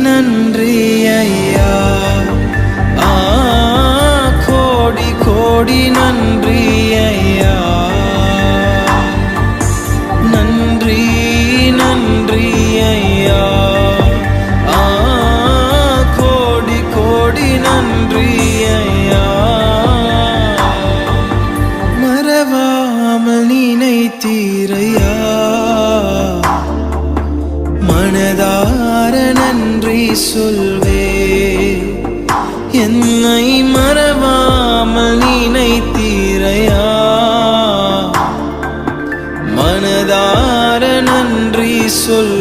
நன்றி ஐயா, கோடி கோடி நன்றி ஐயா, நன்றி நன்றி ஐயா, கோடி கோடி நன்றி ஐயா. மறவாமல் நினைத்தீரையா, மனதார நன்றி சொல்வே. என்னை மறவாமல் நினைத்தீரையா, மனதார நன்றி சொல்